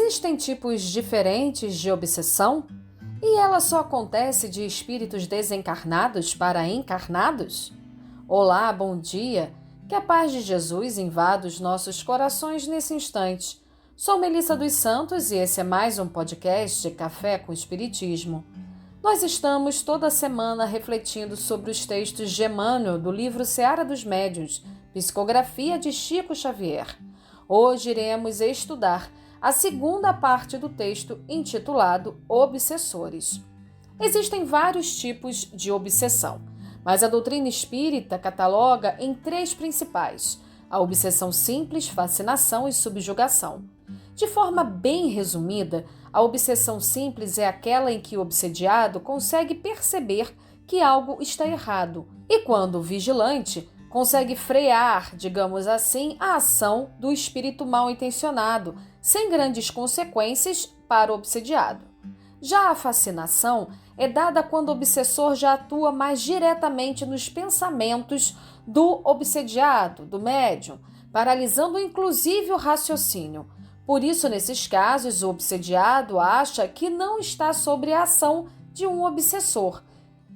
Existem tipos diferentes de obsessão? E ela só acontece de espíritos desencarnados para encarnados? Olá, bom dia! Que a paz de Jesus invada os nossos corações nesse instante. Sou Melissa dos Santos e esse é mais um podcast de Café com Espiritismo. Nós estamos toda semana refletindo sobre os textos de Emmanuel do livro Seara dos Médiuns, Psicografia de Chico Xavier. Hoje iremos estudar a segunda parte do texto intitulado Obsessores. Existem vários tipos de obsessão, mas a doutrina espírita cataloga em três principais: a obsessão simples, fascinação e subjugação. De forma bem resumida, a obsessão simples é aquela em que o obsediado consegue perceber que algo está errado e, quando vigilante, consegue frear, digamos assim, a ação do espírito mal intencionado, sem grandes consequências para o obsediado. Já a fascinação é dada quando o obsessor já atua mais diretamente nos pensamentos do obsediado, do médium, paralisando inclusive o raciocínio. Por isso, nesses casos, o obsediado acha que não está sob a ação de um obsessor.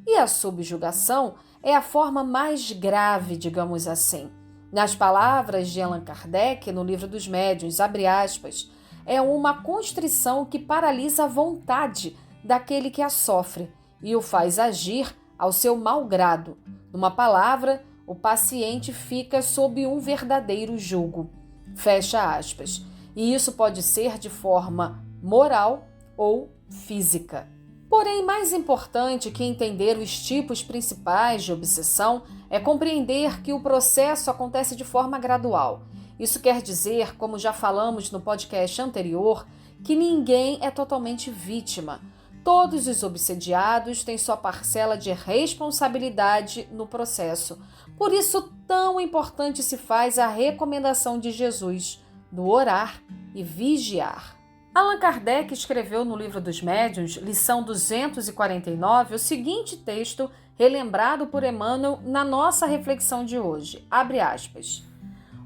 E a subjugação é a forma mais grave, digamos assim. Nas palavras de Allan Kardec, no Livro dos Médiuns, abre aspas, é uma constrição que paralisa a vontade daquele que a sofre e o faz agir ao seu mau grado. Numa palavra, o paciente fica sob um verdadeiro jugo. Fecha aspas. E isso pode ser de forma moral ou física. Porém, mais importante que entender os tipos principais de obsessão é compreender que o processo acontece de forma gradual. Isso quer dizer, como já falamos no podcast anterior, que ninguém é totalmente vítima. Todos os obsediados têm sua parcela de responsabilidade no processo. Por isso, tão importante se faz a recomendação de Jesus do orar e vigiar. Allan Kardec escreveu no Livro dos Médiuns, lição 249, o seguinte texto relembrado por Emmanuel na nossa reflexão de hoje. Abre aspas.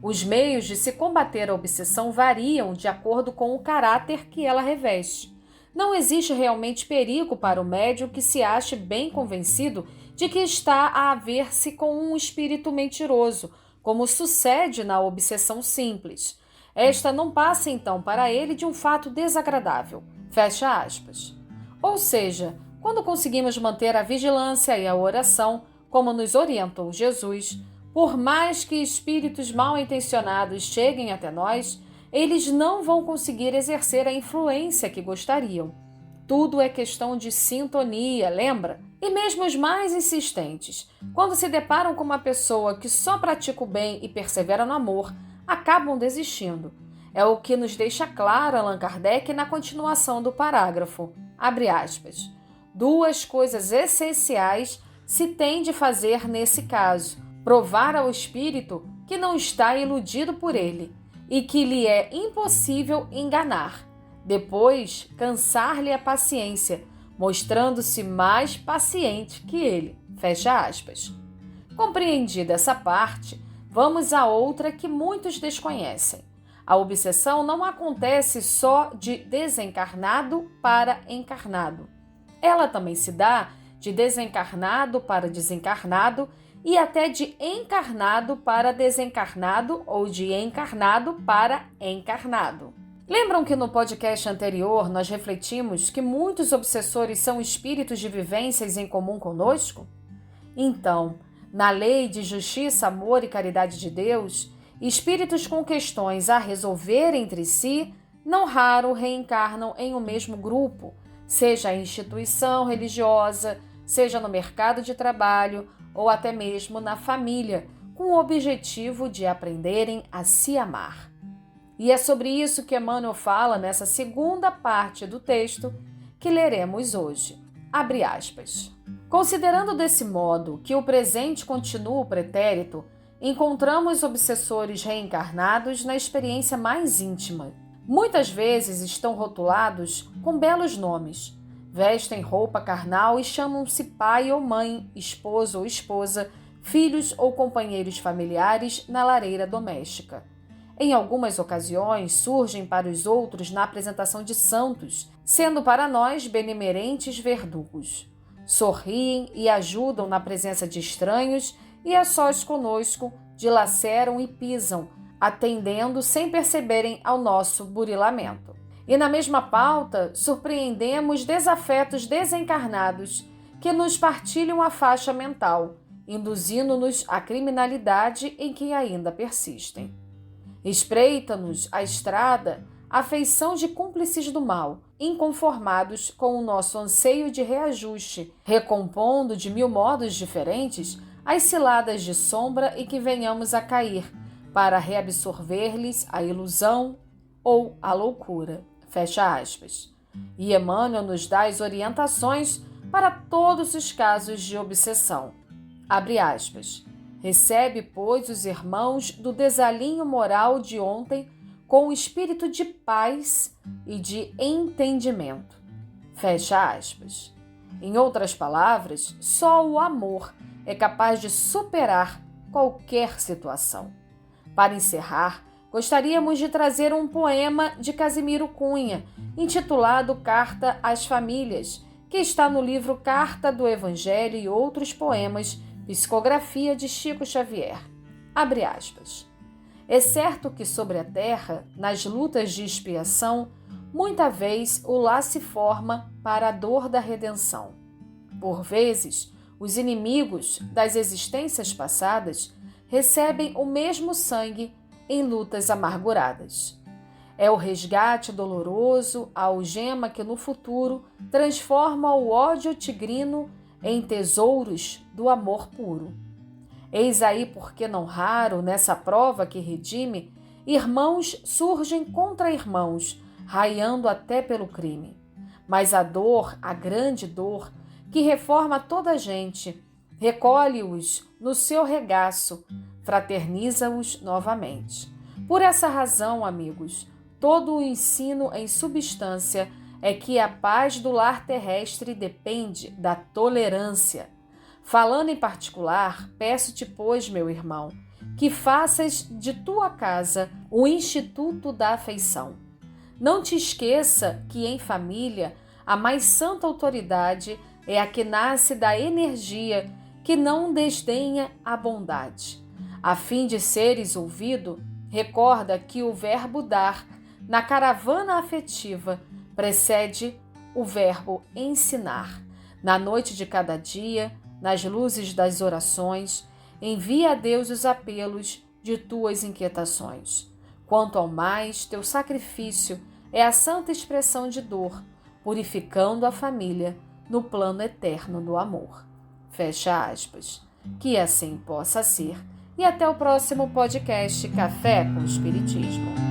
Os meios de se combater a obsessão variam de acordo com o caráter que ela reveste. Não existe realmente perigo para o médium que se ache bem convencido de que está a haver-se com um espírito mentiroso, como sucede na obsessão simples. Esta não passa, então, para ele de um fato desagradável. Fecha aspas. Ou seja, quando conseguimos manter a vigilância e a oração, como nos orientou Jesus, por mais que espíritos mal intencionados cheguem até nós, eles não vão conseguir exercer a influência que gostariam. Tudo é questão de sintonia, lembra? E mesmo os mais insistentes, quando se deparam com uma pessoa que só pratica o bem e persevera no amor, acabam desistindo. É o que nos deixa claro Allan Kardec na continuação do parágrafo. Abre aspas. Duas coisas essenciais se tem de fazer nesse caso: provar ao espírito que não está iludido por ele e que lhe é impossível enganar. Depois, cansar-lhe a paciência, mostrando-se mais paciente que ele. Fecha aspas. Compreendida essa parte, vamos a outra que muitos desconhecem. A obsessão não acontece só de desencarnado para encarnado. Ela também se dá de desencarnado para desencarnado e até de encarnado para desencarnado ou de encarnado para encarnado. Lembram que no podcast anterior nós refletimos que muitos obsessores são espíritos de vivências em comum conosco? Então, na lei de justiça, amor e caridade de Deus, espíritos com questões a resolver entre si, não raro reencarnam em um mesmo grupo, seja a instituição religiosa, seja no mercado de trabalho ou até mesmo na família, com o objetivo de aprenderem a se amar. E é sobre isso que Emmanuel fala nessa segunda parte do texto que leremos hoje. Abre aspas. Considerando desse modo que o presente continua o pretérito, encontramos obsessores reencarnados na experiência mais íntima. Muitas vezes estão rotulados com belos nomes. Vestem roupa carnal e chamam-se pai ou mãe, esposo ou esposa, filhos ou companheiros familiares na lareira doméstica. Em algumas ocasiões, surgem para os outros na apresentação de santos, sendo para nós benemerentes verdugos. Sorriem e ajudam na presença de estranhos e a sós conosco dilaceram e pisam, atendendo sem perceberem ao nosso burilamento. E na mesma pauta, surpreendemos desafetos desencarnados que nos partilham a faixa mental, induzindo-nos à criminalidade em que ainda persistem. Espreita-nos a estrada a feição de cúmplices do mal, inconformados com o nosso anseio de reajuste, recompondo de 1000 modos diferentes as ciladas de sombra em que venhamos a cair, para reabsorver-lhes a ilusão ou a loucura. Fecha aspas. E Emmanuel nos dá as orientações para todos os casos de obsessão. Abre aspas. Recebe, pois, os irmãos do desalinho moral de ontem com o espírito de paz e de entendimento. Fecha aspas. Em outras palavras, só o amor é capaz de superar qualquer situação. Para encerrar, gostaríamos de trazer um poema de Casimiro Cunha, intitulado Carta às Famílias, que está no livro Carta do Evangelho e Outros Poemas, psicografia de Chico Xavier. Abre aspas. É certo que sobre a terra, nas lutas de expiação, muita vez o lá se forma para a dor da redenção. Por vezes, os inimigos das existências passadas recebem o mesmo sangue em lutas amarguradas. É o resgate doloroso, a algema que no futuro transforma o ódio tigrino em tesouros do amor puro. Eis aí porque não raro, nessa prova que redime, irmãos surgem contra irmãos, raiando até pelo crime. Mas a dor, a grande dor, que reforma toda a gente, recolhe-os no seu regaço, fraterniza-os novamente. Por essa razão, amigos, todo o ensino em substância é que a paz do lar terrestre depende da tolerância. Falando em particular, peço-te, pois, meu irmão, que faças de tua casa o instituto da afeição. Não te esqueça que em família a mais santa autoridade é a que nasce da energia que não desdenha a bondade. A fim de seres ouvido, recorda que o verbo dar na caravana afetiva precede o verbo ensinar. Na noite de cada dia, nas luzes das orações, envia a Deus os apelos de tuas inquietações. Quanto ao mais, teu sacrifício é a santa expressão de dor, purificando a família no plano eterno do amor. Fecha aspas. Que assim possa ser. E até o próximo podcast Café com Espiritismo.